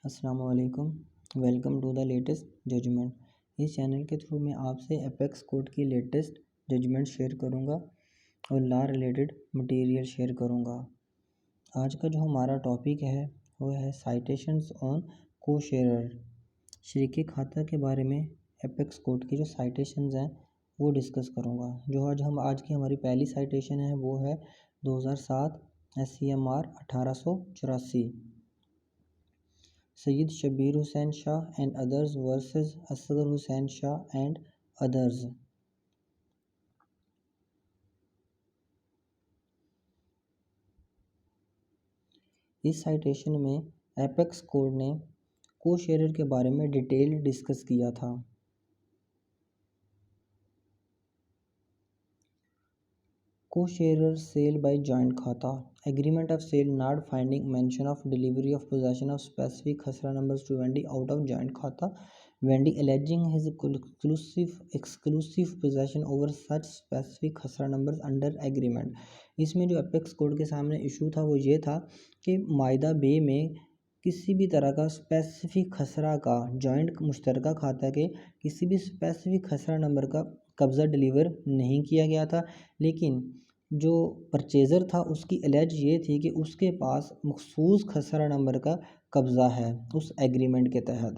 अस्सलाम वालेकुम। Welcome to the latest judgement. इस चैनल के थ्रू मैं आपसे एपेक्स कोड की लेटेस्ट जजमेंट शेयर करूंगा और लॉ रिलेटेड मटेरियल शेयर करूंगा। आज का जो हमारा टॉपिक है वो है साइटेशंस ऑन को शेयरर। शरीके खाता के बारे में एपेक्स कोड की जो साइटेशंस हैं वो डिस्कस करूंगा। आज की हमारी पहली साइटेशन है वो है 2007 SCMR 1884 Syed Shabbir Hussain Shah and others versus Asghar Hussain Shah and others. इस साइटेशन में एपेक्स कोड ने को शेयरर के बारे में डिटेल डिस्कस किया था। Co-sharer sale by joint khata, agreement of sale not finding mention of delivery of possession of specific khasra numbers to Wendy out of joint khata, Wendy alleging his exclusive possession over such specific खसरा numbers under agreement। इसमें जो apex code के सामने issue था वो ये था कि मायदा बे में किसी भी तरह का स्पेसिफिक खसरा का जॉइंट मुश्तरका खाता के किसी भी स्पेसिफिक खसरा नंबर का कब्ज़ा डिलीवर नहीं किया गया था, लेकिन जो परचेज़र था उसकी एलेज ये थी कि उसके पास मखसूस खसरा नंबर का कब्ज़ा है उस एग्रीमेंट के तहत।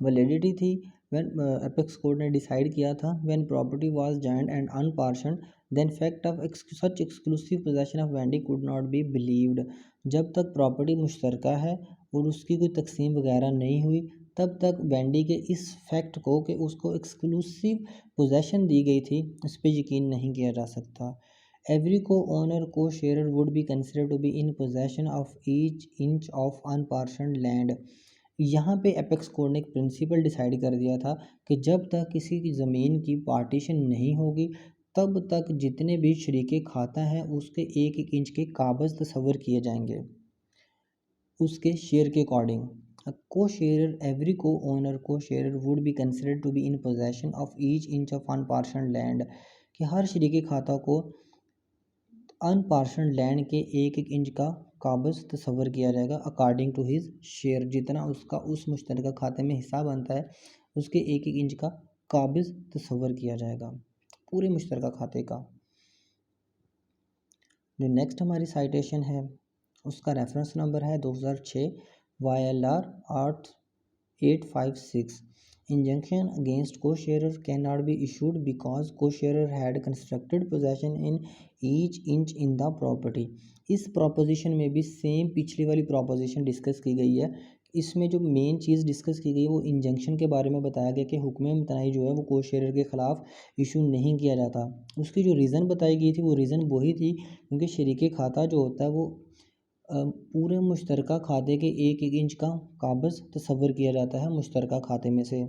वैलिडिटी थी व्हेन एपेक्स कोड ने डिसाइड किया था when property was joint and unpartitioned then fact of such exclusive possession of vendee could not be believed. जब तक प्रॉपर्टी मुश्तरका है और उसकी कोई तकसीम वगैरह नहीं हुई तब तक वेंडी के इस फैक्ट को कि उसको एक्सक्लूसिव पोजेशन दी गई थी उस पर यकीन नहीं किया जा सकता। Every co owner co sharer would be consider to be in possession of each inch of unpartitioned land. यहाँ पे एपेक्स कोड ने एक प्रिंसिपल डिसाइड कर दिया था कि जब तक किसी की ज़मीन की पार्टीशन नहीं होगी तब तक जितने भी शरीके खाता हैं उसके एक एक इंच के कागज़ तस्वर किए जाएंगे उसके शेयर के अकॉर्डिंग। को शेयरर every co owner co sharer would be considered to be in possession of each inch of unpartitioned land कि हर शरीके खाता को अनपार्शन्ड लैंड के एक एक इंच का कागज़ तस्वर किया जाएगा अकॉर्डिंग टू हिज शेयर। जितना उसका उस मुश्तरका खाते में हिस्सा बनता है उसके एक एक इंच का कागज़ तस्वर किया जाएगा पूरे मुश्तरका खाते का। जो नेक्स्ट हमारी साइटेशन है उसका रेफरेंस नंबर है 2006 YLR 8856। Injunction against co-sharer cannot be issued because co-sharer had constructed possession in each inch in the property। इस प्रोपोजिशन में भी सेम पिछली वाली प्रोपोजिशन डिस्कस की गई है। इसमें जो मेन चीज़ डिस्कस की गई है वो इंजंक्शन के बारे में बताया गया कि हुक्म इम्तनाई जो है वो को शेयरर के ख़िलाफ़ इशू नहीं किया जाता। उसकी जो रीज़न बताई गई थी वो रीज़न वही थी क्योंकि शरीके खाता जो होता है वो पूरे मुश्तरका खाते के एक एक इंच का कागज़ तस्वर किया जाता है मुश्तरका खाते में से।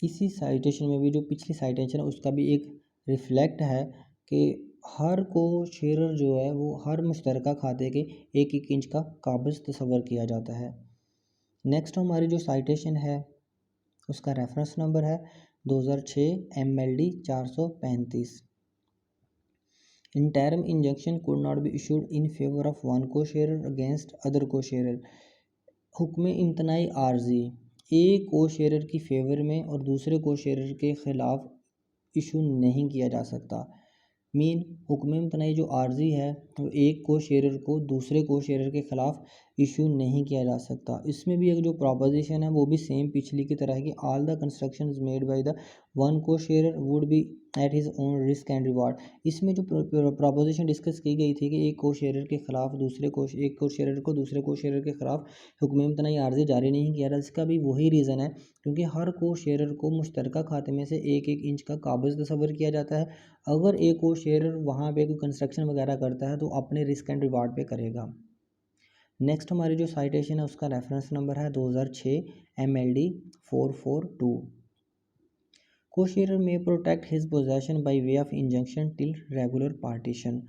इसी साइटेशन में भी जो पिछली साइटेशन है उसका भी एक रिफ्लेक्ट है कि हर को शेयरर जो है वो हर मुश्तरका खाते के एक एक इंच का कागज़ तस्वर किया जाता है। नेक्स्ट हमारी जो साइटेशन है उसका रेफरेंस नंबर है 2006 MLD 435। Interim injunction could not be issued in favor of one co-sharer against other co-sharer। हुक्म इम्तनाई आर्जी एक को शेयरर की फेवर में और दूसरे को शेयरर के ख़िलाफ़ इशू नहीं किया जा सकता। मीन हुक्म इम्तनाई जो आर्जी है वो एक को शेयरर को दूसरे को शेयरर के ख़िलाफ़ इशू नहीं किया जा सकता। इसमें भी एक जो प्रोपोजिशन है वो भी सेम पिछली की तरह है कि all the constructions made by the one co sharer would be at his own risk and reward. इसमें जो प्रोपोजिशन डिस्कस की गई थी कि एक को शेयरर के ख़िलाफ़ एक को शेयरर को दूसरे को शेयरर के ख़िलाफ़ हुक्म इम्तनाई आर्जी जारी नहीं किया जा। इसका भी वही रीज़न है क्योंकि हर को शेयरर को मुश्तरका खाते में से एक एक इंच का कागज़ तस्वर किया जाता है। अगर एक को शेयरर वहाँ पे कोई कंस्ट्रक्शन वगैरह करता है तो अपने रिस्क एंड रिवार्ड पे करेगा। नेक्स्ट हमारी जो साइटेशन है उसका रेफरेंस नंबर है 2006 MLD 442। Co-sharer may protect his possession by way of injunction till regular partition।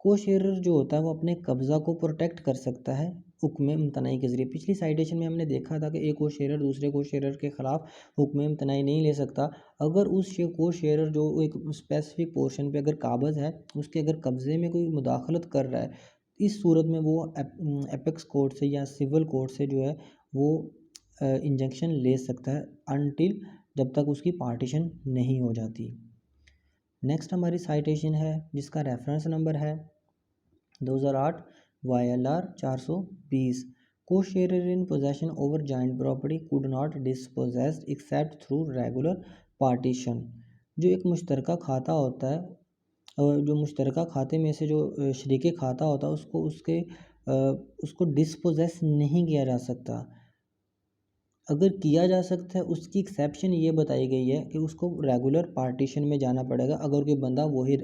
को शेयरर जो होता है वो अपने कब्ज़ा को प्रोटेक्ट कर सकता है हुक्म इम्तनाई के ज़रिए। पिछली साइटेशन में हमने देखा था कि एक को शेयरर दूसरे को शेयरर के ख़िलाफ़ हुक्म इम्तनाई नहीं ले सकता अगर उस को शेयरर जो एक स्पेसिफिक पोर्शन पे अगर काबज़ है, उसके अगर कब्ज़े में कोई मुदाखलत कर रहा है, इस सूरत में वो एपेक्स कोर्ट से या सिविल कोर्ट से जो है वो इंजंक्शन ले सकता है अनटिल जब तक उसकी पार्टीशन नहीं हो जाती। नेक्स्ट हमारी साइटेशन है जिसका रेफरेंस नंबर है 2008 YLR 420। Co sharer in possession over joint property could not dispossessed except through regular partition. जो एक मुश्तरका खाता होता है और जो मुश्तरका खाते में से जो शरीके खाता होता है उसको डिस्पोजेस नहीं किया जा सकता। अगर किया जा सकता है उसकी एक्सेप्शन ये बताई गई है कि उसको रेगुलर पार्टीशन में जाना पड़ेगा। अगर कोई बंदा वही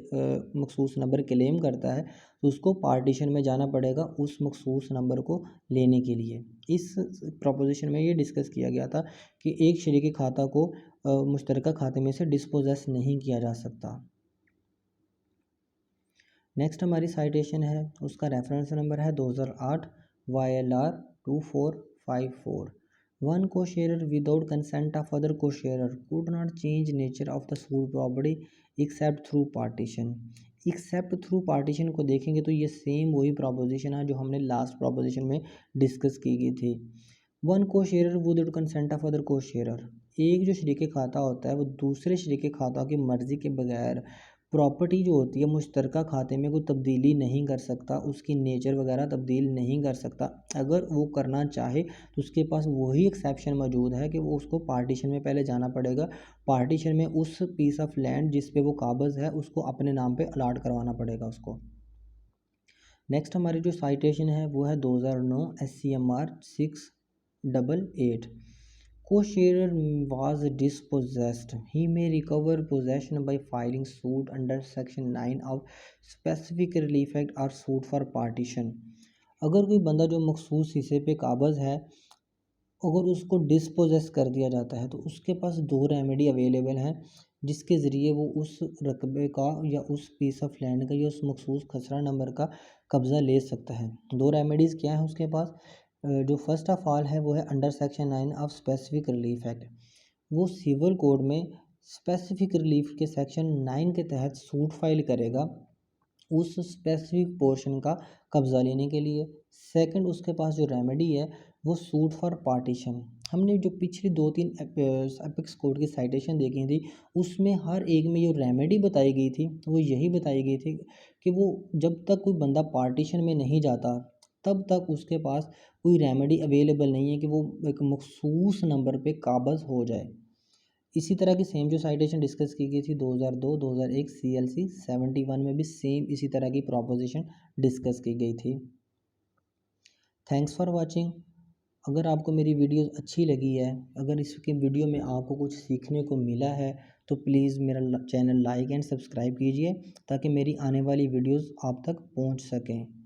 मखसूस नंबर क्लेम करता है तो उसको पार्टीशन में जाना पड़ेगा उस मखसूस नंबर को लेने के लिए। इस प्रोपोजिशन में ये डिस्कस किया गया था कि एक शरीकी खाता को मुश्तरका खाते में से डिस्पोजेस नहीं किया जा सकता। नेक्स्ट हमारी साइटेशन है उसका रेफरेंस नंबर है 2008 YLR 2454। One co-sharer without consent of other co-sharer could not change nature of the sued property except through partition। Accept through partition को देखेंगे तो ये सेम वही प्रोपोजिशन है जो हमने लास्ट प्रोपोजिशन में डिस्कस की गई थी। One co शेयरर without consent of other को शेयरर, एक जो शरीके खाता होता है वो दूसरे शरीके खाता की मर्ज़ी के बगैर प्रॉपर्टी जो होती है मुश्तरका खाते में कोई तब्दीली नहीं कर सकता, उसकी नेचर वगैरह तब्दील नहीं कर सकता। अगर वो करना चाहे तो उसके पास वही एक्सेप्शन मौजूद है कि वो उसको पार्टीशन में पहले जाना पड़ेगा। पार्टीशन में उस पीस ऑफ लैंड जिस पे वो काबज़ है उसको अपने नाम पे अलाट करवाना पड़ेगा उसको। नेक्स्ट हमारी जो साइटेशन है वो है 2009 SCMR 688। Co-sharer was dispossessed. He may recover possession by filing suit under Section 9 of Specific Relief Act or suit for partition। अगर कोई बंदा जो मखसूस हिस्से पे काबज़ है अगर उसको डिस्पोजेस कर दिया जाता है तो उसके पास दो रेमेडी अवेलेबल हैं जिसके ज़रिए वो उस रकबे का या उस पीस ऑफ लैंड का या उस मखसूस खसरा नंबर का कब्ज़ा ले सकता है। दो रेमेडीज़ क्या है उसके पास? जो फर्स्ट ऑफ ऑल है वो है under section 9 of specific relief act. वो सिविल कोड में स्पेसिफिक रिलीफ के सेक्शन 9 के तहत सूट फाइल करेगा उस स्पेसिफिक पोर्शन का कब्ज़ा लेने के लिए। सेकंड उसके पास जो रेमेडी है वो सूट फॉर पार्टीशन। हमने जो पिछली 2-3 एपेक्स कोड की साइटेशन देखी थी उसमें हर एक में जो रेमेडी बताई गई थी वो यही बताई गई थी कि वो जब तक कोई बंदा पार्टीशन में नहीं जाता तब तक उसके पास कोई रेमेडी अवेलेबल नहीं है कि वो एक मखसूस नंबर पे काबज़ हो जाए। इसी तरह की सेम जो साइटेशन डिस्कस की गई थी 2002-2001 CLC 71 में भी सेम इसी तरह की प्रोपोजिशन डिस्कस की गई थी। Thanks for watching. अगर आपको मेरी वीडियोस अच्छी लगी है, अगर इसके वीडियो में आपको कुछ सीखने को मिला है तो प्लीज़ मेरा चैनल लाइक एंड सब्सक्राइब कीजिए ताकि मेरी आने वाली वीडियोस आप तक पहुंच सकें।